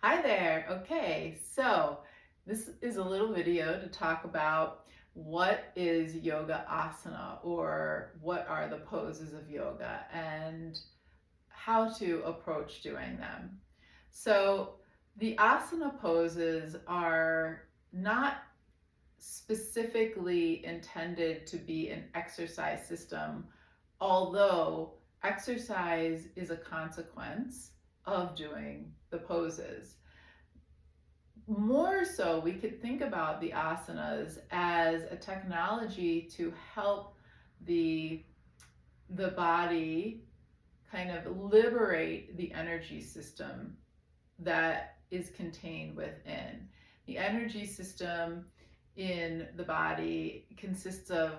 Hi there. Okay, so this is a little video to talk about what is yoga asana, or what are the poses of yoga and how to approach doing them. So the asana poses are not specifically intended to be an exercise system, although exercise is a consequence of doing the poses. More so, we could think about the asanas as a technology to help the the body kind of liberate the energy system that is contained within. The energy system in the body consists of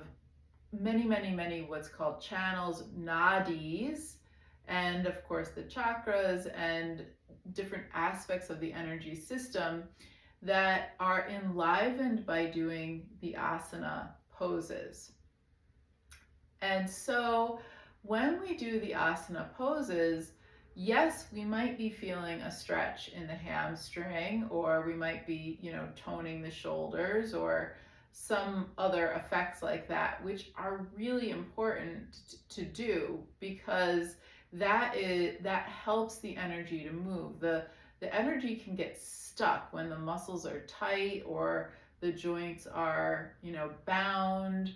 many what's called channels, nadis, and of course the chakras and different aspects of the energy system that are enlivened by doing the asana poses. And so when we do the asana poses, yes, we might be feeling a stretch in the hamstring, or we might be, toning the shoulders, or some other effects like that, which are really important to do, because that helps the energy to move. The energy can get stuck when the muscles are tight or the joints are, bound.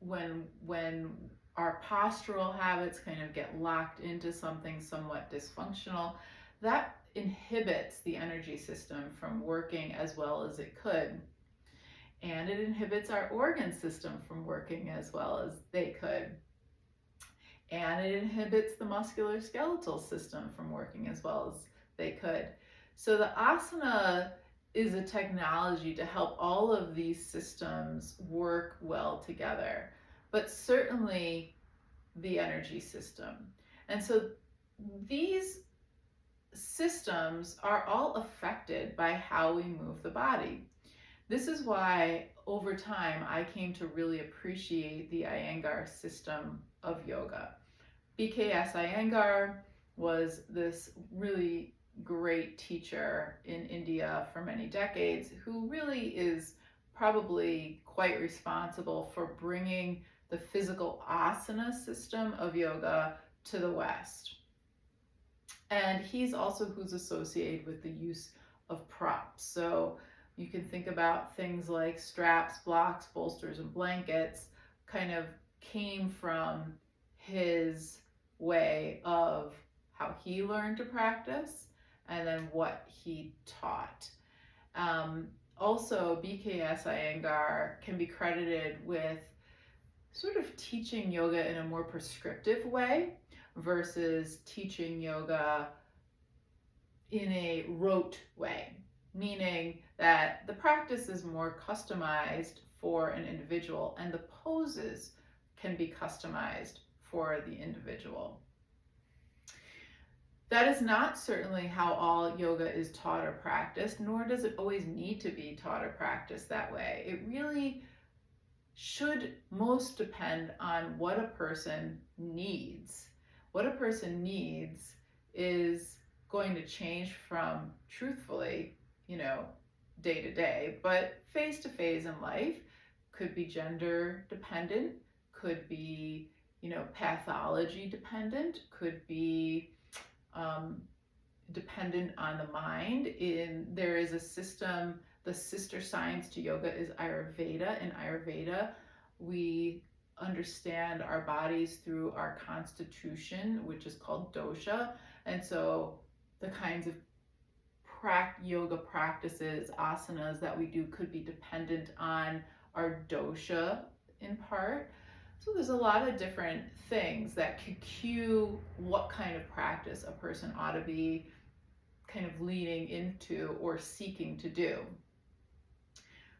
When our postural habits kind of get locked into something somewhat dysfunctional, that inhibits the energy system from working as well as it could. And it inhibits our organ system from working as well as they could. And it inhibits the musculoskeletal system from working as well as they could. So the asana is a technology to help all of these systems work well together, but certainly the energy system. And so these systems are all affected by how we move the body. This is why over time I came to really appreciate the Iyengar system of yoga. BKS Iyengar was this really great teacher in India for many decades, who really is probably quite responsible for bringing the physical asana system of yoga to the West. And he's also who's associated with the use of props. So you can think about things like straps, blocks, bolsters, and blankets kind of came from his way of how he learned to practice and then what he taught. Also, BKS Iyengar can be credited with sort of teaching yoga in a more prescriptive way versus teaching yoga in a rote way, meaning that the practice is more customized for an individual and the poses can be customized for the individual. That is not certainly how all yoga is taught or practiced, nor does it always need to be taught or practiced that way. It really should most depend on what a person needs. What a person needs is going to change from truthfully, day to day, but phase to phase in life. Could be gender dependent, could be, pathology dependent, could be dependent on the mind. There is a system, the sister science to yoga is Ayurveda. In Ayurveda, we understand our bodies through our constitution, which is called dosha. And so the kinds of yoga practices, asanas that we do could be dependent on our dosha in part. So there's a lot of different things that could cue what kind of practice a person ought to be kind of leading into or seeking to do.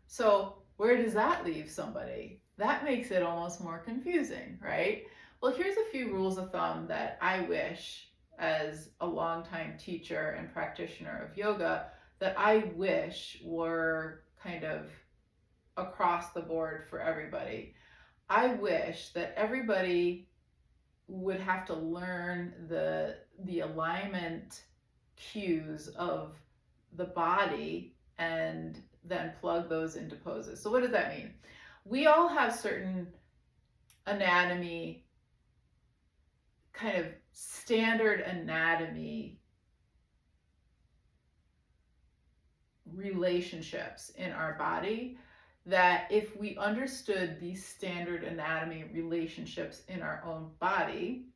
So where does that leave somebody? That makes it almost more confusing, right? Well, here's a few rules of thumb that I wish, as a longtime teacher and practitioner of yoga, that I wish were kind of across the board for everybody. I wish that everybody would have to learn the alignment cues of the body and then plug those into poses. So what does that mean? We all have certain anatomy, kind of standard anatomy relationships in our body, that if we understood these standard anatomy relationships in our own body,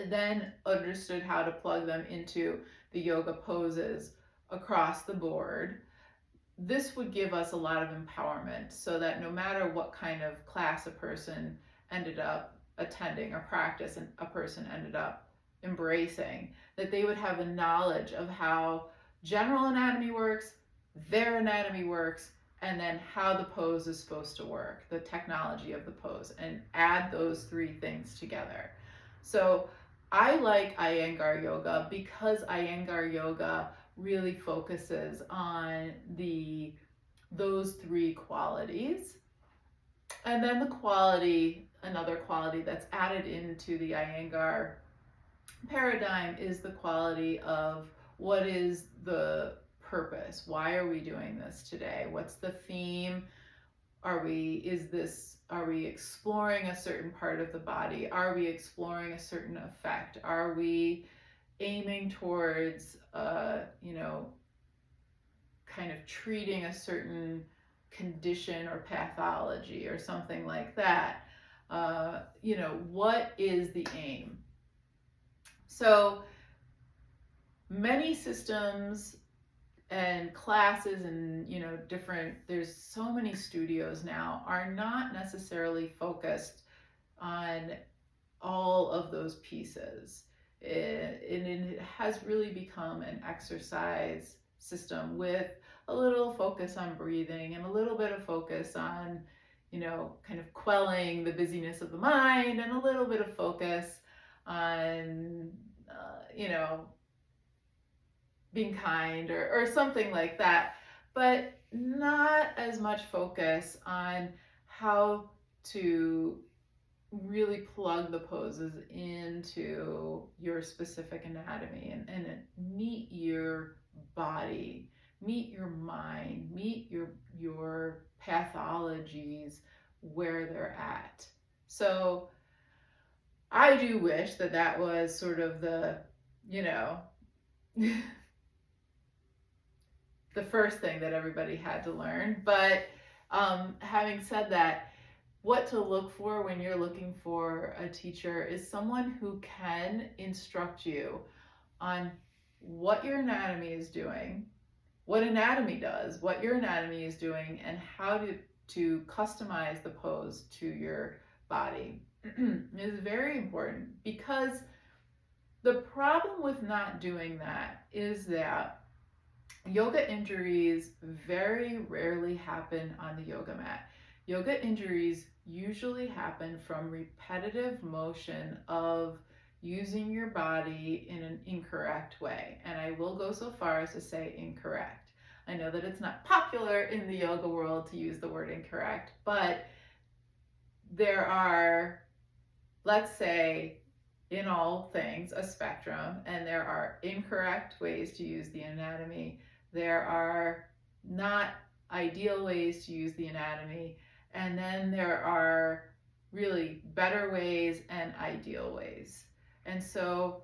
then understood how to plug them into the yoga poses across the board, this would give us a lot of empowerment, so that no matter what kind of class a person ended up attending or practice and a person ended up embracing, that they would have a knowledge of how general anatomy works, their anatomy works, and then how the pose is supposed to work, the technology of the pose, and add those three things together. So I like Iyengar yoga because Iyengar yoga really focuses on those three qualities. And then another quality that's added into the Iyengar paradigm is the quality of what is the purpose? Why are we doing this today? What's the theme? Are we exploring a certain part of the body? Are we exploring a certain effect? Are we aiming towards kind of treating a certain condition or pathology or something like that? What is the aim? So many systems and classes and there's so many studios now are not necessarily focused on all of those pieces. It has really become an exercise system with a little focus on breathing and a little bit of focus on, kind of quelling the busyness of the mind, and a little bit of focus on, being kind or something like that, but not as much focus on how to really plug the poses into your specific anatomy and meet your body, meet your mind, meet your pathologies where they're at. So I do wish that was sort of the the first thing that everybody had to learn. But having said that, what to look for when you're looking for a teacher is someone who can instruct you on what your anatomy is doing, what anatomy does, what your anatomy is doing, and how to customize the pose to your body. Is very important, because the problem with not doing that is that yoga injuries very rarely happen on the yoga mat. Yoga injuries usually happen from repetitive motion of using your body in an incorrect way. And I will go so far as to say incorrect. I know that it's not popular in the yoga world to use the word incorrect, but there are, let's say, in all things, a spectrum, and there are incorrect ways to use the anatomy. There are not ideal ways to use the anatomy, and then there are really better ways and ideal ways. And so,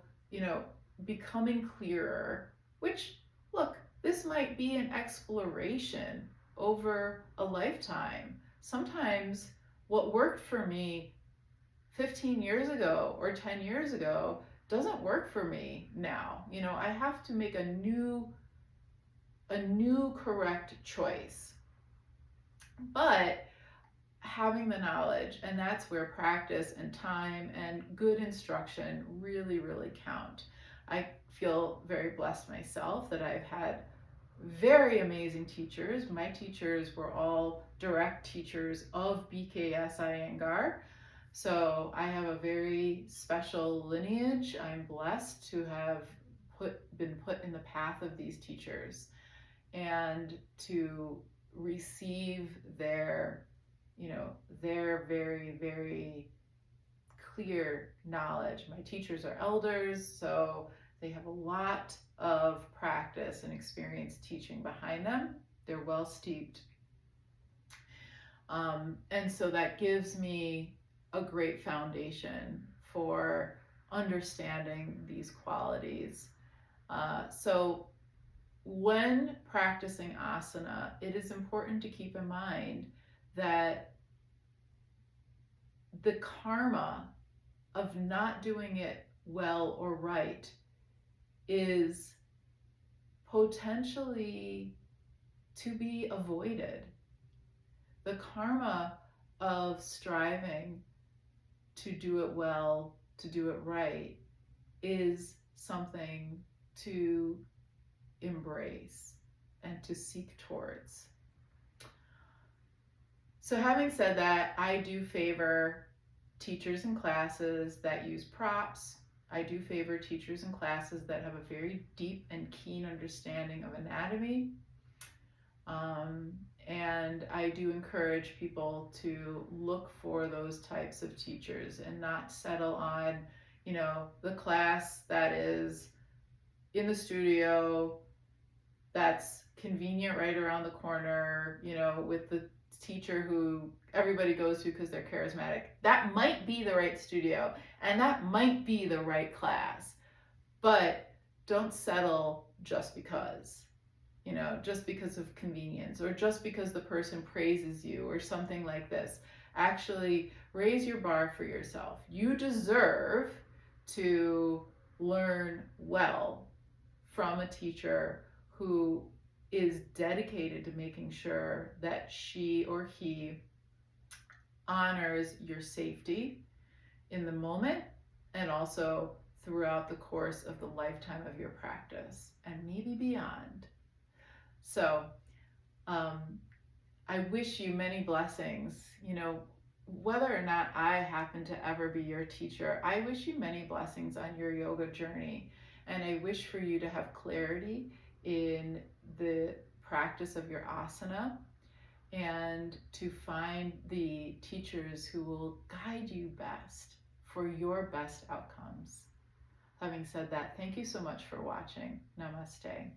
becoming clearer, which, look, this might be an exploration over a lifetime. Sometimes what worked for me 15 years ago or 10 years ago doesn't work for me now. I have to make a new correct choice. But having the knowledge, and that's where practice and time and good instruction really, really count. I feel very blessed myself that I've had very amazing teachers. My teachers were all direct teachers of BKS Iyengar. So I have a very special lineage. I'm blessed to have been put in the path of these teachers, and to receive their very, very clear knowledge. My teachers are elders, so They have a lot of practice and experience teaching behind them. They're well steeped. And so that gives me a great foundation for understanding these qualities. So when practicing asana, it is important to keep in mind that the karma of not doing it well or right is potentially to be avoided. The karma of striving to do it well, to do it right, is something to embrace and to seek towards. So, having said that, I do favor teachers and classes that use props. I do favor teachers and classes that have a very deep and keen understanding of anatomy. And I do encourage people to look for those types of teachers and not settle on, the class that is in the studio, that's convenient right around the corner, with the teacher who everybody goes to because they're charismatic. That might be the right studio and that might be the right class, but don't settle just because. Just because of convenience or just because the person praises you or something like this. Actually, raise your bar for yourself. You deserve to learn well from a teacher who is dedicated to making sure that she or he honors your safety in the moment and also throughout the course of the lifetime of your practice and maybe beyond. So, I wish you many blessings. Whether or not I happen to ever be your teacher, I wish you many blessings on your yoga journey. And I wish for you to have clarity in the practice of your asana and to find the teachers who will guide you best for your best outcomes. Having said that, thank you so much for watching. Namaste.